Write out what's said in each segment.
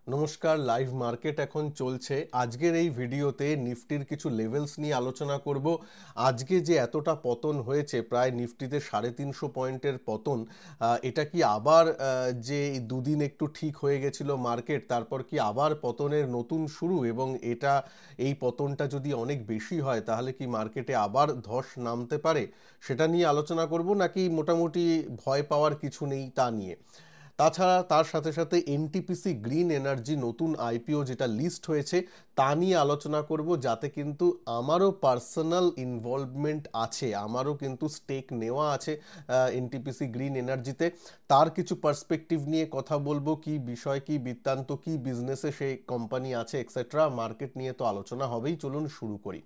নমস্কার, live market এখন চলছে। আজকের এই ভিডিওতে নিফটির কিছু লেভেলস নিয়ে আলোচনা করব। আজকে যে এতটা পতন হয়েছে, প্রায় নিফটিতে 350 পয়েন্টের পতন, এটা কি আবার যে দুদিন একটু ঠিক হয়ে গেছিল মার্কেট, তারপর কি আবার পতনের নতুন শুরু? এবং এই পতনটা যদি অনেক বেশি হয় তাহলে কি মার্কেটে আবার ধস নামতে পারে, সেটা নিয়ে আলোচনা করব, নাকি মোটামুটি ভয় পাওয়ার কিছু নেই তা নিয়ে। তাছাড়া তার সাথে সাথে এনটিপিসি গ্রিন এনার্জি নতুন আইপিও যেটা লিস্ট হয়েছে তা নিয়ে আলোচনা করব, যাতে কিন্তু আমারও পার্সোনাল ইনভলভমেন্ট আছে, আমারও কিন্তু স্টেক নেওয়া আছে এনটিপিসি গ্রিন এনার্জিতে। তার কিছু পার্সপেক্টিভ নিয়ে কথা বলবো, কি বিষয়, কি বৃত্তান্ত, কি বিজনেসে সেই কোম্পানি আছে এক্সেট্রা। মার্কেট নিয়ে তো আলোচনা হবেই, চলুন শুরু করি।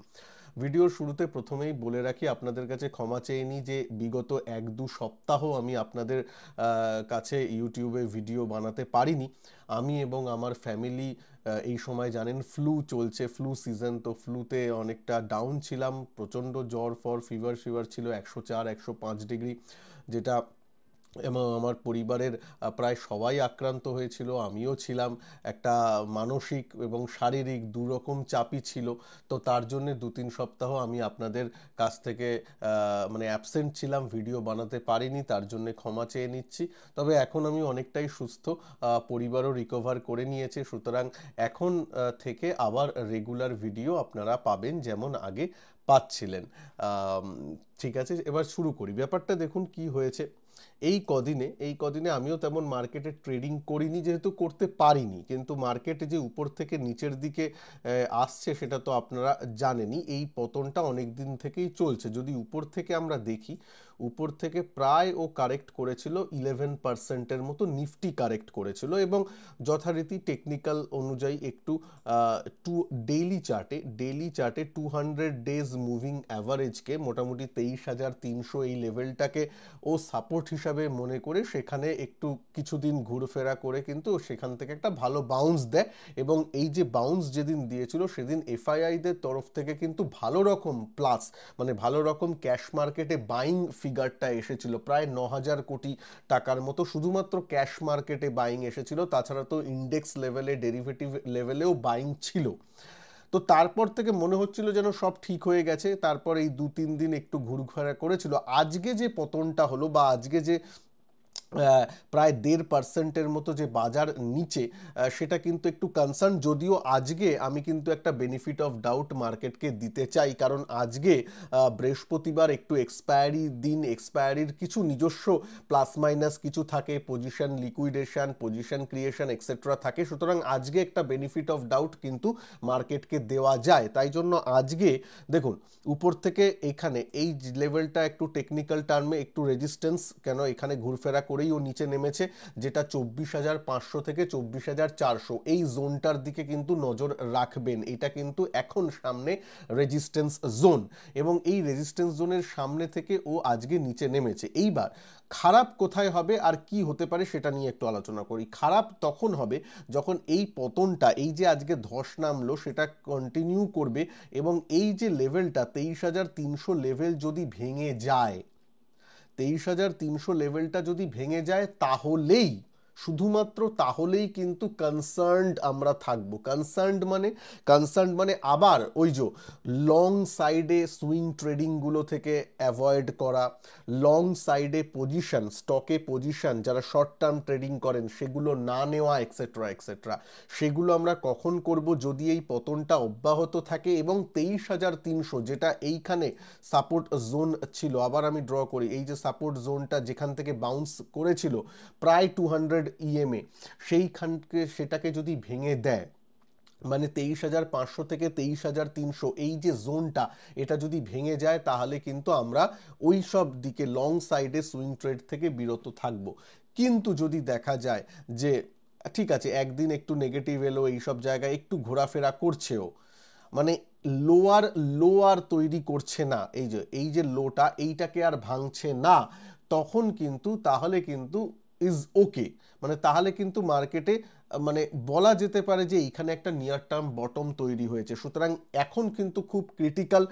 ভিডিওর শুরুতে প্রথমেই বলে রাখি, আপনাদের কাছে ক্ষমা চেয়ে নিই যে বিগত 1-2 সপ্তাহ আমি আপনাদের কাছে ইউটিউবে ভিডিও বানাতে পারিনি। আমি এবং আমার ফ্যামিলি এই সময় জানেন ফ্লু চলছে, ফ্লু সিজন, তো ফ্লুতে অনেকটা ডাউন ছিলাম। প্রচণ্ড জ্বর ফিভার ছিল 104-105 ডিগ্রি, যেটা এবং আমার পরিবারের প্রায় সবাই আক্রান্ত হয়েছিল, আমিও ছিলাম। একটা মানসিক এবং শারীরিক দুরকম চাপই ছিল। তো তার জন্যে 2-3 সপ্তাহ আমি আপনাদের কাছ থেকে মানে অ্যাবসেন্ট ছিলাম, ভিডিও বানাতে পারিনি, তার জন্যে ক্ষমা চেয়ে নিচ্ছি। তবে এখন আমি অনেকটাই সুস্থ, পরিবারও রিকভার করে নিয়েছে, সুতরাং এখন থেকে আবার রেগুলার ভিডিও আপনারা পাবেন যেমন আগে পাচ্ছিলেন। আম, ঠিক আছে, এবার শুরু করি। ব্যাপারটা দেখুন কি হয়েছে। এই কদিনে আমিও তেমন মার্কেটে ট্রেডিং করিনি, যেহেতু করতে পারিনি, কিন্তু মার্কেটে যে উপর থেকে নিচের দিকে আসছে সেটা তো আপনারা জানেনই। এই পতনটা অনেক দিন থেকেই চলছে। যদি উপর থেকে আমরা দেখি, উপর থেকে প্রায় ও কারেক্ট করেছিল 11%-এর মতো, নিফটি কারেক্ট করেছিল, এবং যথারীতি টেকনিক্যাল অনুযায়ী একটু টু ডেইলি চার্টে 200 ডেজ মুভিং অ্যাভারেজকে, মোটামুটি 23,300 এই লেভেলটাকে ও সাপোর্ট হিসাবে মনে করে সেখানে একটু কিছুদিন ঘুরফেরা করে কিন্তু সেখান থেকে একটা ভালো বাউন্স দেয়। এবং এই যে বাউন্স যেদিন দিয়েছিল সেদিন এফআইআইদের তরফ থেকে কিন্তু ভালো রকম প্লাস, মানে ভালো রকম ক্যাশ মার্কেটে বাইং ফিগারটা এসেছিল, প্রায় 9,000 কোটি টাকার মতো শুধুমাত্র ক্যাশ মার্কেটে বাইং এসেছিল। তাছাড়া তো ইন্ডেক্স লেভেলে, ডেরিভেটিভ লেভেলেও বাইং ছিল। তো তারপর থেকে মনে হচ্ছিল যেন সব ঠিক হয়ে গেছে। তারপর এই 2-3 দিন একটু ঘুরঘুরা করেছিল। আজকে যে পতনটা হলো, বা আজকে যে প্রায় 1.5%-এর মতো যে বাজার নিচে, সেটা কিন্তু একটু কনসার্ন। যদিও আজকে আমি কিন্তু একটা বেনিফিট অফ ডাউট মার্কেটকে দিতে চাই, কারণ আজকে বৃহস্পতিবার, একটু এক্সপায়ারি দিন, এক্সপায়ারির কিছু নিজস্ব প্লাস মাইনাস কিছু থাকে, position liquidation, position creation etcetera থাকে। সুতরাং আজকে একটা বেনিফিট অফ ডাউট কিন্তু মার্কেটকে দেওয়া যায়। তাই জন্য আজকে দেখুন উপর থেকে এখানে এই লেভেলটা একটু টেকনিক্যাল টার্মে একটু রেজিস্ট্যান্স, কেন এখানে ঘুরফেরা করেই ও নিচে নেমেছে, যেটা 24,500 থেকে 24,400 এই জোনটার দিকে কিন্তু নজর রাখবেন। এটা কিন্তু এখন সামনে রেজিস্ট্যান্স জোন, এবং এই রেজিস্ট্যান্স জোনের সামনে থেকে ও আজকে নিচে নেমেছে। এইবার খারাপ কোথায় হবে আর কি হতে পারে সেটা নিয়ে একটু আলোচনা করি। খারাপ তখন হবে যখন এই পতনটা, এই যে আজকে ধস নামলো, সেটা কন্টিনিউ করবে, এবং এই যে লেভেলটা 23,300 লেভেল যদি ভেঙে যায়, 23,300 লেভেলটা যদি ভেঙে যায়, তাহলেই, শুধুমাত্র তাহলেই কিন্তু কনসার্নড আমরা থাকবো। কনসার্নড মানে আবার ওই যে লং সাইডে সুইং ট্রেডিংগুলো থেকে অ্যাভয়েড করা, লং সাইডে পজিশন, স্টকে পজিশন, যারা শর্ট টার্ম ট্রেডিং করেন সেগুলো না নেওয়া এক্সেট্রা এক্সেট্রা। সেগুলো আমরা কখন করব? যদি এই পতনটা অব্যাহত থাকে এবং 23,300, যেটা এইখানে সাপোর্ট জোন ছিল, আবার আমি ড্র করি, এই যে সাপোর্ট জোনটা যেখান থেকে বাউন্স করেছিল প্রায় 200 ইএমএ, সেইখানকে সেটাকে যদি ভেঙে দেয়, মানে 23,500 থেকে 23,300 এই যে জোনটা, এটা যদি ভেঙে যায়, তাহলে কিন্তু আমরা ওই সব দিকে লং সাইডে সুইং ট্রেড থেকে বিরত থাকব। কিন্তু যদি দেখা যায় যে ঠিক আছে, একদিন একটু নেগেটিভ এলো, এইসব জায়গায় একটু ঘোরাফেরা করছেও, মানে লোয়ার লোয়ার তৈরি করছে না, এই যে লোটা এইটাকে আর ভাঙছে না, তখন কিন্তু, তাহলে কিন্তু ইজ ওকে, মানে তাহলে কিন্তু মার্কেটে মানে বলা যেতে পারে যে এইখানে একটা নিয়ার টার্ম বটম তৈরি হয়েছে। সুতরাং এখন কিন্তু খুব ক্রিটিক্যাল,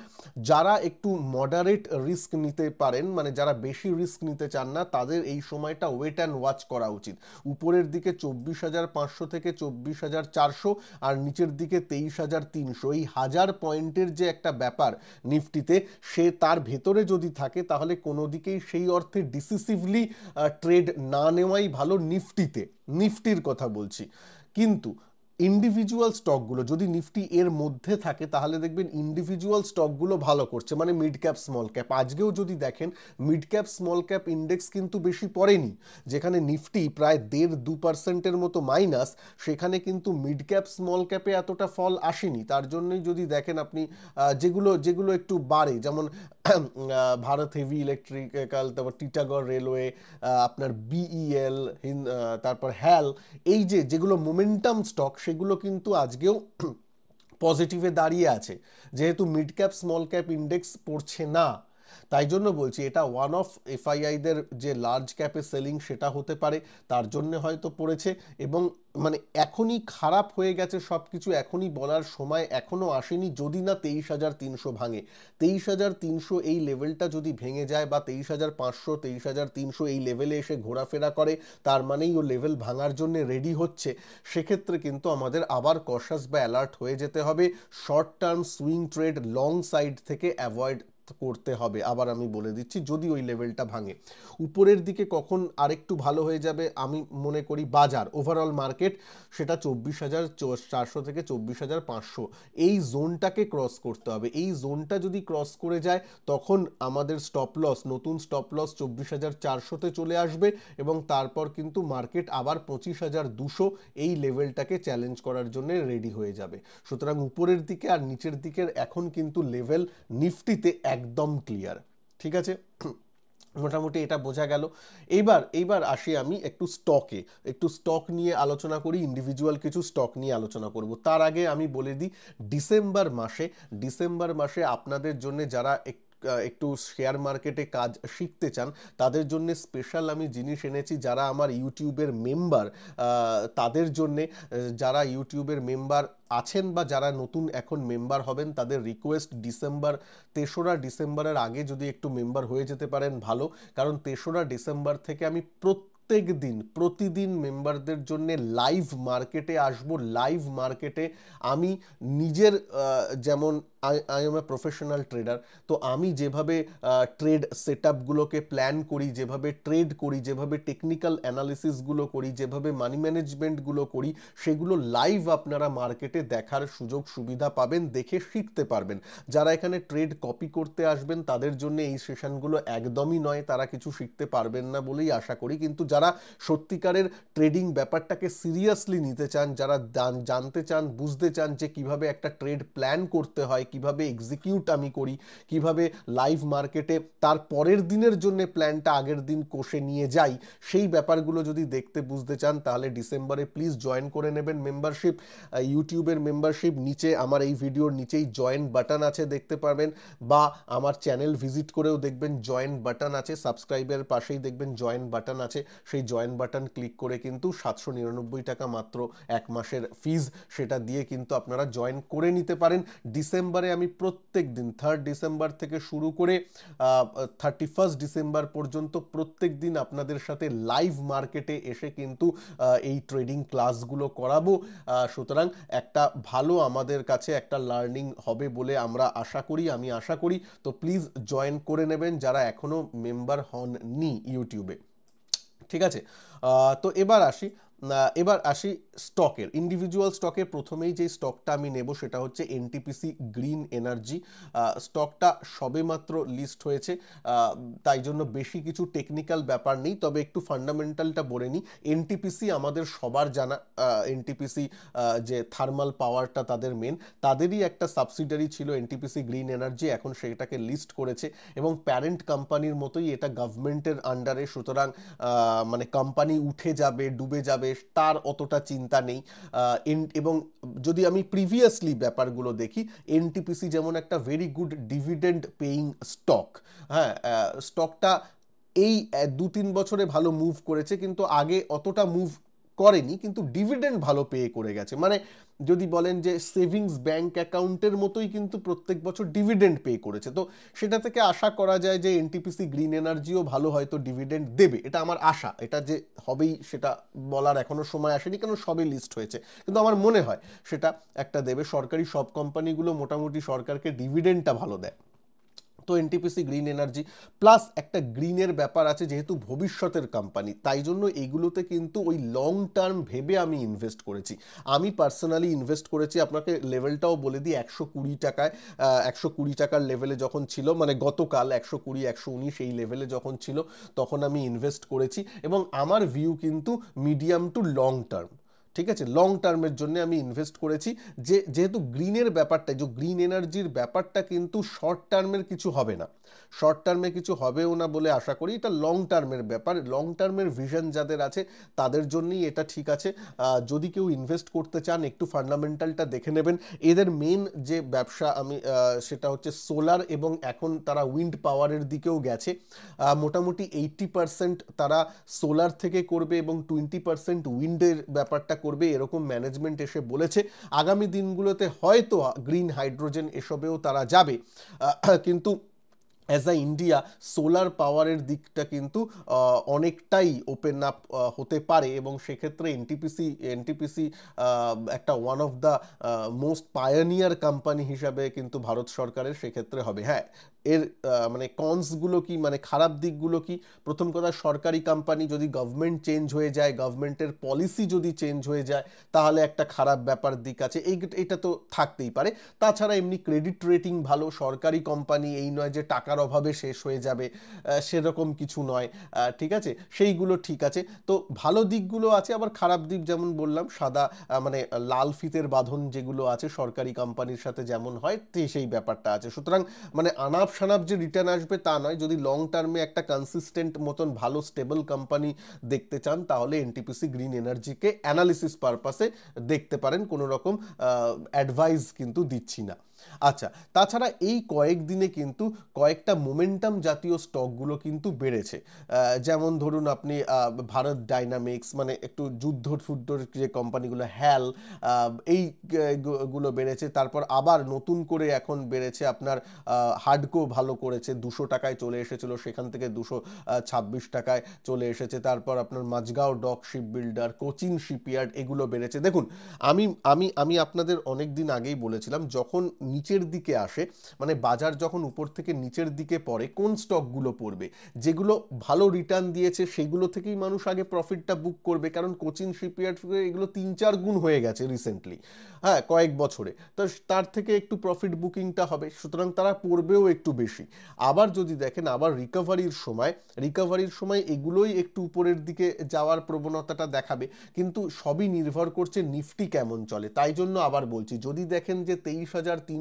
যারা একটু মডারেট রিস্ক নিতে পারেন, মানে যারা বেশি রিস্ক নিতে চান না, তাদের এই সময়টা ওয়েট অ্যান্ড ওয়াচ করা উচিত। উপরের দিকে 24,500 থেকে 24,400, আর নিচের দিকে 23,300, এই 1000 পয়েন্টের যে একটা ব্যাপার নিফটিতে, সে তার ভেতরে যদি থাকে তাহলে কোনো দিকেই সেই অর্থে ডিসিসিভলি ট্রেড না নেওয়াই ভালো নিফটির কথা বলছি। কিন্তু ইন্ডিভিজুয়াল স্টকগুলো যদি নিফটি এর মধ্যে থাকে তাহলে দেখবেন ইন্ডিভিজুয়াল স্টকগুলো ভালো করছে, মানে মিড ক্যাপ স্মল ক্যাপ। আজকেও যদি দেখেন mid cap small cap index কিন্তু বেশি পড়েনি, যেখানে নিফটি প্রায় 1.5-2% মতো মাইনাস, সেখানে কিন্তু মিড ক্যাপ স্মল ক্যাপে এতটা ফল আসেনি। তার জন্যই যদি দেখেন আপনি যেগুলো একটু বাড়ে, যেমন ভারত হেভি ইলেকট্রিক্যাল, তারপর টিটাগড় রেলওয়ে, আপনার বিইএল, তারপর হ্যাল, এই যেগুলো মোমেন্টাম স্টক, সেগুলো কিন্তু আজকেও পজিটিভে দাঁড়িয়ে আছে, যেহেতু mid cap small cap index পড়ছে না। তাই জন্য বলছি এটা ওয়ান অফ এফআইআইদের যে লার্জ ক্যাপে সেলিং সেটা হতে পারে, তার জন্য হয়তো পড়েছে। এবং মানে এখনই খারাপ হয়ে গেছে সব কিছু, এখনই বলার সময় এখনও আসেনি, যদি না 23,300 ভাঙে। 23,300 এই লেভেলটা যদি ভেঙে যায়, বা 23,500, 23,300 এই লেভেলে এসে ঘোরাফেরা করে, তার মানেই ও লেভেল ভাঙার জন্য রেডি হচ্ছে। সেক্ষেত্রে কিন্তু আমাদের আবার কশাস বা অ্যালার্ট হয়ে যেতে হবে। Short term swing trade long side থেকে অ্যাভয়েড করতে হবে। আবার আমি বলে দিচ্ছি, যদি ওই লেভেলটা ভাঙে, উপরের দিকে কখন আরেকটু ভালো হয়ে যাবে আমি মনে করি বাজার ওভারঅল মার্কেট, সেটা 24,400 থেকে 24,500 এই জোনটাকে ক্রস করতে হবে। এই জোনটা যদি ক্রস করে যায়, তখন আমাদের স্টপ লস, নতুন স্টপ লস 24,400-তে চলে আসবে, এবং তারপর কিন্তু মার্কেট আবার 25,200 এই লেভেলটাকে চ্যালেঞ্জ করার জন্য রেডি হয়ে যাবে। সুতরাং উপরের দিকে আর নিচের দিকের এখন কিন্তু লেভেল নিফটিতে একদম ক্লিয়ার। ঠিক আছে, মোটামুটি এটা বোঝা গেল। এইবার আসি আমি একটু স্টক নিয়ে আলোচনা করি, ইন্ডিভিজুয়াল কিছু স্টক নিয়ে আলোচনা করব। তার আগে আমি বলে দিই, ডিসেম্বর মাসে আপনাদের জন্য যারা একটু শেয়ার মার্কেটে কাজ শিখতে চান, তাদের জন্য স্পেশাল আমি জিনিস এনেছি। যারা আমার ইউটিউবের মেম্বার, তাদের জন্যে, যারা ইউটিউবের মেম্বার আছেন বা যারা নতুন এখন মেম্বার হবেন, তাদের রিকোয়েস্ট, 3রা ডিসেম্বরের আগে যদি একটু মেম্বার হয়ে যেতে পারেন ভালো। কারণ 3রা ডিসেম্বর থেকে আমি প্রতিদিন মেম্বারদের জন্য লাইভ মার্কেটে আসবো। লাইভ মার্কেটে আমি নিজের, যেমন I M a professional tedder, তো আমি যেভাবে ট্রেড সেট আপগুলোকে প্ল্যান করি, যেভাবে ট্রেড করি, যেভাবে টেকনিক্যাল অ্যানালিসিসগুলো করি, যেভাবে মানি ম্যানেজমেন্টগুলো করি, সেগুলো লাইভ আপনারা মার্কেটে দেখার সুযোগ সুবিধা পাবেন, দেখে শিখতে পারবেন। যারা এখানে ট্রেড কপি করতে আসবেন তাদের জন্য এই সেশনগুলো একদমই নয়, তারা কিছু শিখতে পারবেন না বলেই আশা করি। কিন্তু যারা সত্যিকারের ট্রেডিং ব্যাপারটাকে সিরিয়াসলি নিতে চান, যারা জানতে চান, বুঝতে চান যে কিভাবে একটা ট্রেড প্ল্যান করতে হয়, কিভাবে এক্সিকিউট আমি করি, কিভাবে লাইভ মার্কেটে তার পরের দিনের জন্য প্ল্যানটা আগের দিন কষে নিয়ে যাই, সেই ব্যাপারগুলো যদি দেখতে বুঝতে চান, তাহলে ডিসেম্বরে প্লিজ জয়েন করে নেবেন মেম্বারশিপ। ইউটিউবের মেম্বারশিপ, নিচে আমার এই ভিডিওর নিচেই জয়েন বাটন আছে, দেখতে পারবেন, বা আমার চ্যানেল ভিজিট করেও দেখবেন জয়েন বাটন আছে, সাবস্ক্রাইবের পাশেই দেখবেন জয়েন বাটন আছে, সেই জয়েন বাটন ক্লিক করে কিন্তু 799 টাকা মাত্র এক মাসের ফিজ, সেটা দিয়ে কিন্তু আপনারা জয়েন করে নিতে পারেন। ডিসেম্বরে আমি প্রত্যেক দিন 3 ডিসেম্বর থেকে শুরু করে 31 ডিসেম্বর পর্যন্ত প্রত্যেক দিন আপনাদের সাথে লাইভ মার্কেটে এসে কিন্তু এই ট্রেডিং ক্লাসগুলো করাবো। সুতরাং একটা ভালো আমাদের কাছে একটা লার্নিং হবে বলে আমি আশা করি। তো প্লিজ জয়েন করে নেবেন যারা এখনো মেম্বার হননি ইউটিউবে। ঠিক আছে, তো এবার আসি স্টকের, ইন্ডিভিজুয়াল স্টকের। প্রথমেই যে স্টকটা আমি নেব সেটা হচ্ছে এনটিপিসি গ্রিন এনার্জি। স্টকটা সবেমাত্র লিস্ট হয়েছে, তাই জন্য বেশি কিছু টেকনিক্যাল ব্যাপার নেই, তবে একটু ফান্ডামেন্টালটা বলে নিই। এনটিপিসি আমাদের সবার জানা, এনটিপিসি যে থার্মাল পাওয়ারটা তাদের মেন, তাদেরই একটা সাবসিডারি ছিল এনটিপিসি গ্রিন এনার্জি, এখন সেটাকে লিস্ট করেছে, এবং প্যারেন্ট কোম্পানির মতোই এটা গভর্নমেন্টের আন্ডারে। সুতরাং মানে কোম্পানি উঠে যাবে, ডুবে যাবে, তার অতটা চিন্তা নেই। এবং যদি আমি প্রিভিয়াসলি ব্যাপারগুলো দেখি, এনটিপিসি যেমন একটা very good dividend paying stock. হ্যাঁ, স্টকটা এই 2-3 বছরে ভালো মুভ করেছে, কিন্তু আগে অতটা মুভ করেনি, কিন্তু ডিভিডেন্ড ভালো পে করে গেছে। মানে যদি বলেন যে সেভিংস ব্যাংক অ্যাকাউন্টের মতোই কিন্তু প্রত্যেক বছর ডিভিডেন্ড পে করেছে। তো সেটা থেকে আশা করা যায় যে এনটিপিসি গ্রিন এনার্জিও ভালো হয়তো ডিভিডেন্ড দেবে, এটা আমার আশা। এটা যে হবেই সেটা বলার এখনো সময় আসেনি, কারণ সবই লিস্ট হয়েছে, কিন্তু আমার মনে হয় সেটা একটা দেবে। সরকারি সব কোম্পানিগুলো মোটামুটি সরকারকে ডিভিডেন্ডটা ভালো দেয়। তো এনটিপিসি গ্রিন এনার্জি প্লাস একটা গ্রিনের ব্যাপার আছে, যেহেতু ভবিষ্যতের কোম্পানি, তাই জন্য এইগুলোতে কিন্তু ওই লং টার্ম ভেবে আমি ইনভেস্ট করেছি। আমি পার্সোনালি ইনভেস্ট করেছি, আপনাকে লেভেলটাও বলে দিই, 120 টাকায়, 120 টাকার লেভেলে যখন ছিল, মানে গতকাল 120, 119 এই লেভেলে যখন ছিল, তখন আমি ইনভেস্ট করেছি। এবং আমার ভিউ কিন্তু মিডিয়াম টু লং টার্ম, ঠিক আছে, লং টার্মের জন্য আমি ইনভেস্ট করেছি। যেহেতু গ্রিনের ব্যাপারটা, যে গ্রিন এনার্জির ব্যাপারটা কিন্তু শর্ট টার্মের কিছু হবে না, শর্ট টার্মে কিছু হবেও না বলে আশা করি। এটা লং টার্মের ব্যাপার, লং টার্মের ভিশন যাদের আছে তাদের জন্যই এটা ঠিক আছে। যদি কেউ ইনভেস্ট করতে চান একটু ফান্ডামেন্টালটা দেখে নেবেন। এদের মেন যে ব্যবসা আমি সেটা হচ্ছে সোলার, এবং এখন তারা উইন্ড পাওয়ারের দিকেও গেছে। মোটামুটি 80% তারা সোলার থেকে করবে এবং 20% উইন্ডের ব্যাপারটা করবে, এরকম ম্যানেজমেন্ট এসে বলেছে। আগামী দিনগুলোতে হয়তো গ্রিন হাইড্রোজেন এসবেও তারা যাবে, কিন্তু অ্যাজ আ ইন্ডিয়া সোলার পাওয়ারের দিকটা কিন্তু অনেকটাই ওপেন আপ হতে পারে, এবং সেক্ষেত্রে এনটিপিসি একটা one of the most pioneer company হিসাবে কিন্তু ভারত সরকারের সেক্ষেত্রে হবে। হ্যাঁ, এর মানে কনসগুলো কি, মানে খারাপ দিকগুলো কি? প্রথম কথা, সরকারি কোম্পানি যদি গভর্নমেন্ট চেঞ্জ হয়ে যায়, গভর্নমেন্টের পলিসি যদি চেঞ্জ হয়ে যায়, তাহলে একটা খারাপ ব্যাপার দিক আছে, এটা তো থাকতেই পারে। তাছাড়া এমনি ক্রেডিট রেটিং ভালো, সরকারি কোম্পানি এই নয় যে টাকার অভাবে শেষ হয়ে যাবে, সেরকম কিছু নয়, ঠিক আছে, সেইগুলো ঠিক আছে। তো ভালো দিকগুলো আছে, আবার খারাপ দিক যেমন বললাম, সাদা মানে লাল ফিতের বাঁধন যেগুলো আছে সরকারি কোম্পানির সাথে যেমন হয়, সেই ব্যাপারটা আছে। সুতরাং মানে আনাপ সানাপ যে রিটার্ন আসবে তা নয়। যদি লং টার্মে একটা কনসিস্টেন্ট মতন ভালো স্টেবল কোম্পানি দেখতে চান, তাহলে এনটিপিসি গ্রিন এনার্জিকে অ্যানালিসিস পারপাসে দেখতে পারেন, কোনো রকম অ্যাডভাইস কিন্তু দিচ্ছি না। আচ্ছা, তাছাড়া এই কয়েকদিনে কিন্তু কয়েকটা মোমেন্টাম জাতীয় স্টকগুলো কিন্তু বেড়েছে। যেমন ধরুন আপনি ভারত ডাইনামিক্স, মানে একটু যুদ্ধর যে কোম্পানিগুলো, হ্যাল, এইগুলো বেড়েছে। তারপর আবার নতুন করে এখন বেড়েছে আপনার হার্ডকো, ভালো করেছে, 200 টাকায় চলে এসেছিল, সেখান থেকে 226 টাকায় চলে এসেছে। তারপর আপনার Mazagon dock ship builder, Cochin shipyard, এগুলো বেড়েছে। দেখুন, আমি আমি আমি আপনাদের অনেক দিন আগেই বলেছিলাম, যখন নিচের দিকে আসে, মানে বাজার যখন উপর থেকে নিচের দিকে পড়ে, কোন স্টকগুলো পড়বে, যেগুলো ভালো রিটার্ন দিয়েছে সেগুলো থেকেই মানুষ আগে প্রফিটটা বুক করবে। কারণ কোচিন শিপইয়ার্ড এগুলো 3-4 গুণ হয়ে গেছে রিসেন্টলি, হ্যাঁ, কয়েক বছরে, তো তার থেকে একটু প্রফিট বুকিংটা হবে, সুতরাং তারা পড়বেও একটু বেশি। আবার যদি দেখেন, আবার রিকভারির সময় এগুলোই একটু উপরের দিকে যাওয়ার প্রবণতাটা দেখাবে, কিন্তু সবই নির্ভর করছে নিফটি কেমন চলে। তাই জন্য আবার বলছি, যদি দেখেন যে 23,300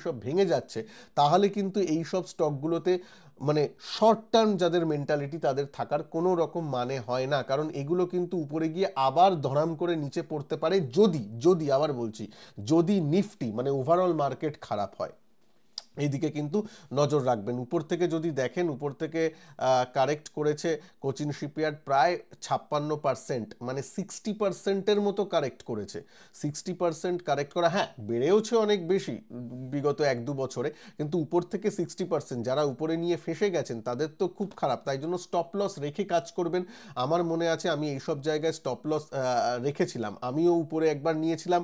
সব ভেঙে যাচ্ছে, তাহলে কিন্তু এই সব স্টকগুলোতে মানে শর্ট টার্ম যাদের মেন্টালিটি, তাদের থাকার কোনো রকম মানে হয় না। কারণ এগুলো কিন্তু উপরে গিয়ে আবার ধরাম করে নিচে পড়তে পারে, যদি আবার বলছি, যদি নিফটি মানে ওভারঅল মার্কেট খারাপ হয়। এইদিকে কিন্তু নজর রাখবেন। উপর থেকে যদি দেখেন, উপর থেকে কারেক্ট করেছে কোচিন শিপইয়ার্ড প্রায় 56%, মানে 60%-এর মতো কারেক্ট করেছে। 60% কারেক্ট করা, হ্যাঁ বেড়েওছে অনেক বেশি বিগত 1-2 বছরে, কিন্তু উপর থেকে 60%, যারা উপরে নিয়ে ফেসে গেছেন তাদের তো খুব খারাপ। তাই জন্য স্টপ লস রেখে কাজ করবেন। আমার মনে আছে আমি এইসব জায়গায় স্টপ লস রেখেছিলাম, আমিও উপরে একবার নিয়েছিলাম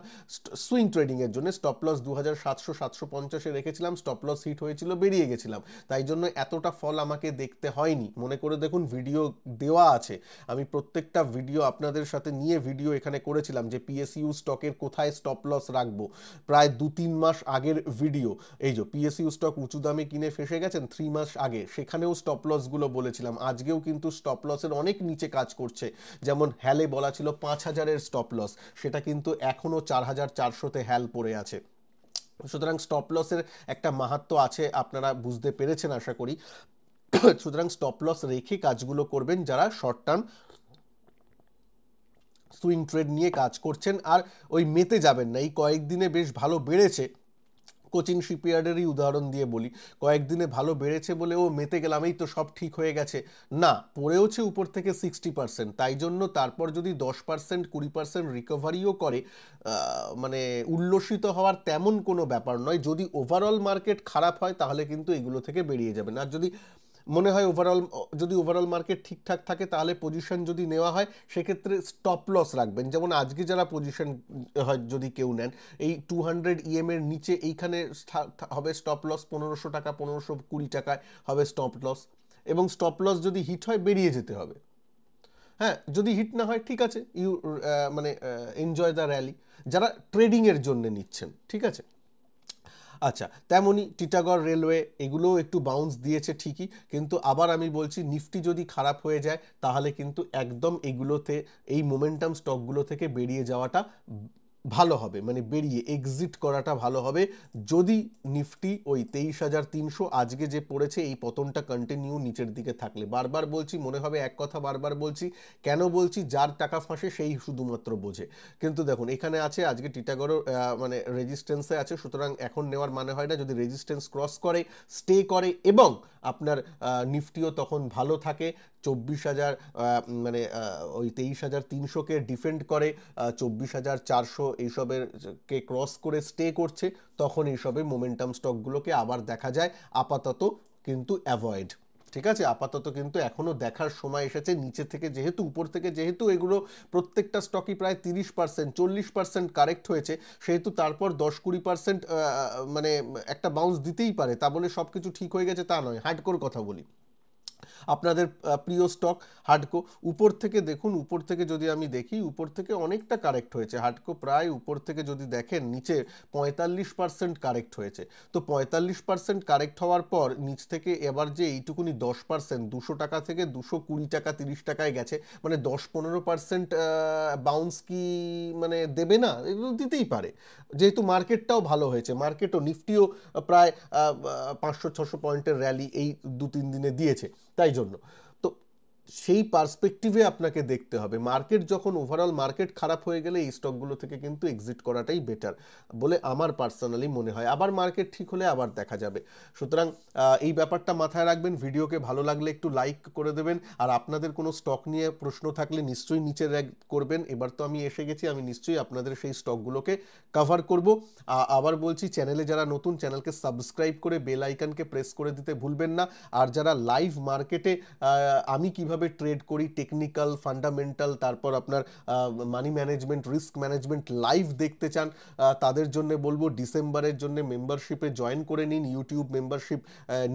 সুইং ট্রেডিংয়ের জন্য, স্টপ লস 2700-750-এ রেখেছিলাম, স্টপ লস হিট হয়েছিল, বেরিয়ে গেছিলাম। তাই জন্য এতটা ফল আমাকে দেখতে হয়নি। মনে করে দেখুন, ভিডিও দেওয়া আছে, আমি প্রত্যেকটা ভিডিও আপনাদের সাথে নিয়ে ভিডিও এখানে করেছিলাম যে পিএসইউ স্টকের কোথায় স্টপ লস রাখবো, প্রায় 2-3 মাস আগের ভিডিও। এই যে পিএসইউ স্টক উঁচু দামে কিনে ফেসে গেছেন 3 মাস আগে, সেখানেও স্টপ লসগুলো বলেছিলাম। আজকেও কিন্তু স্টপ লসের অনেক নিচে কাজ করছে। যেমন হ্যালে বলা ছিল 5,000-এর স্টপ লস, সেটা কিন্তু এখনও 4,400-তে হ্যাল পড়ে আছে। সুতরাং স্টপ লসের একটা মাহাত্ম্য আছে, আপনারা বুঝতে পেরেছেন আশা করি। সুতরাং স্টপ লস রেখে কাজগুলো করবেন যারা শর্ট টার্ম সুইং ট্রেড নিয়ে কাজ করছেন। আর ওই মেতে যাবেন না, এই কয়েকদিনে বেশ ভালো বেড়েছে, কোচিন শিপইয়ার্ডেরই উদাহরণ দিয়ে বলি, কয়েকদিনে ভালো বেড়েছে বলে ও মেতে গেলাম, এই তো সব ঠিক হয়ে গেছে, না, পড়েওছে উপর থেকে 60%। তাই জন্য তারপর যদি 10% 20% রিকভারিও করে, মানে উল্লসিত হওয়ার তেমন কোনো ব্যাপার নয়। যদি ওভারঅল মার্কেট খারাপ হয় তাহলে কিন্তু এগুলো থেকে বেরিয়ে যাবেন। আর যদি মনে হয় যদি ওভারঅল মার্কেট ঠিকঠাক থাকে, তাহলে পজিশন যদি নেওয়া হয় সেক্ষেত্রে স্টপ লস রাখবেন। যেমন আজকে যারা পজিশন হয় যদি কেউ নেন, এই 200 EM এর নিচে এইখানে হবে স্টপ লস 1500 টাকা, 1520 টাকায় হবে স্টপ লস, এবং স্টপ লস যদি হিট হয় বেরিয়ে যেতে হবে। হ্যাঁ, যদি হিট না হয় ঠিক আছে, মানে এনজয় দ্য র্যালি, যারা ট্রেডিংয়ের জন্য নিচ্ছেন, ঠিক আছে। আচ্ছা, তেমনই টিটাগড় রেলওয়ে, এগুলোও একটু বাউন্স দিয়েছে ঠিকই, কিন্তু আবার আমি বলছি নিফটি যদি খারাপ হয়ে যায় তাহলে কিন্তু একদম এগুলোতে, এই মোমেন্টাম স্টকগুলো থেকে বেরিয়ে যাওয়াটা ভালো হবে, মানে বেরিয়ে এক্সিট করাটা ভালো হবে। যদি নিফটি ওই 23,300 আজকে যে পড়েছে এই পতনটা কন্টিনিউ নিচের দিকে থাকলে, বারবার বলছি, মনে হবে এক কথা বারবার বলছি, কেন বলছি, যার টাকা ফাঁসে সেই শুধুমাত্র বোঝে। কিন্তু দেখুন এখানে আছে, আজকে টিটাগড়ও মানে রেজিস্ট্যান্সে আছে, সুতরাং এখন নেওয়ার মানে হয় না। যদি রেজিস্ট্যান্স ক্রস করে, স্টে করে, এবং আপনার নিফটিও তখন ভালো থাকে, 24,000 মানে ওই 23,300কে ডিফেন্ড করে, 24,400 এইসবের কে ক্রস করে স্টে করছে, তখন এইসবে মোমেন্টাম স্টকগুলোকে আবার দেখা যায়। আপাতত কিন্তু অ্যাভয়েড, ঠিক আছে, আপাতত কিন্তু এখনও দেখার সময় এসেছে। নিচে থেকে যেহেতু, উপর থেকে যেহেতু এগুলো প্রত্যেকটা স্টকই প্রায় 30% 40% কারেক্ট হয়েছে, সেহেতু তারপর 10-20% মানে একটা বাউন্স দিতেই পারে। তা বলে সব কিছু ঠিক হয়ে গেছে তা নয়। হার্ডকোর কথা বলি, আপনাদের প্রিয় স্টক হার্ডকো, উপর থেকে দেখুন, উপর থেকে যদি আমি দেখি, উপর থেকে অনেকটা কারেক্ট হয়েছে হার্ডকো, প্রায় উপর থেকে যদি দেখেন নিচে 45% কারেক্ট হয়েছে। তো 45% কারেক্ট হওয়ার পর নিচ থেকে এবার যে এইটুকুনি 10%, 200 টাকা থেকে 220 টাকা 30 টাকায় গেছে, মানে 10-15% বাউন্স কি মানে দেবে না? এগুলো দিতেই পারে, যেহেতু মার্কেটটাও ভালো হয়েছে, মার্কেটও নিফটিও প্রায় 500-600 পয়েন্টের র্যালি এই 2-3 দিনে দিয়েছে। তাই জন্য তো সেই পার্সপেক্টিভে আপনাকে দেখতে হবে। মার্কেট যখন, ওভারঅল মার্কেট খারাপ হয়ে গেলে এই স্টকগুলো থেকে কিন্তু এক্সিট করাটাই বেটার বলে আমার পার্সোনালি মনে হয়। আবার মার্কেট ঠিক হলে আবার দেখা যাবে। সুতরাং এই ব্যাপারটা মাথায় রাখবেন। ভিডিওকে ভালো লাগলে একটু লাইক করে দেবেন, আর আপনাদের কোনো স্টক নিয়ে প্রশ্ন থাকলে নিশ্চয়ই নিচে র্যাগ করবেন। এবার তো আমি এসে গেছি, আমি নিশ্চয়ই আপনাদের সেই স্টকগুলোকে কভার করব। আবার বলছি, চ্যানেলে যারা নতুন, চ্যানেলকে সাবস্ক্রাইব করে বেল আইকনকে প্রেস করে দিতে ভুলবেন না। আর যারা লাইভ মার্কেটে আমি কিভাবে ট্রেড করি, টেকনিক্যাল, ফান্ডামেন্টাল, তারপর আপনার money management, risk management live দেখতে চান, তাদের জন্য বলবো ডিসেম্বরের জন্য মেম্বারশিপে জয়েন করে নিন। ইউটিউব মেম্বারশিপ,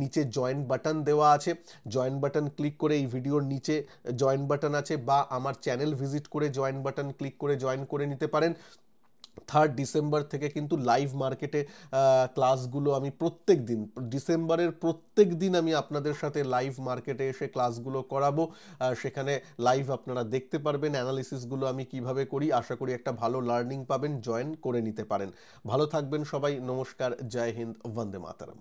নিচে জয়েন বাটন দেওয়া আছে, জয়েন বাটন ক্লিক করে, এই ভিডিওর নিচে জয়েন বাটন আছে, বা আমার চ্যানেল ভিজিট করে জয়েন বাটন ক্লিক করে জয়েন করে নিতে পারেন। 3 ডিসেম্বর থেকে কিন্তু লাইভ মার্কেটে ক্লাসগুলো আমি প্রত্যেক দিন, ডিসেম্বরের প্রত্যেক দিন আমি আপনাদের সাথে লাইভ মার্কেটে এসে ক্লাসগুলো করাবো। সেখানে লাইভ আপনারা দেখতে পারবেন, অ্যানালিসিসগুলো আমি কিভাবে করি। আশা করি একটা ভালো লার্নিং পাবেন, জয়েন করে নিতে পারেন। ভালো থাকবেন সবাই, নমস্কার, জয় হিন্দ, বন্দে মাতরম।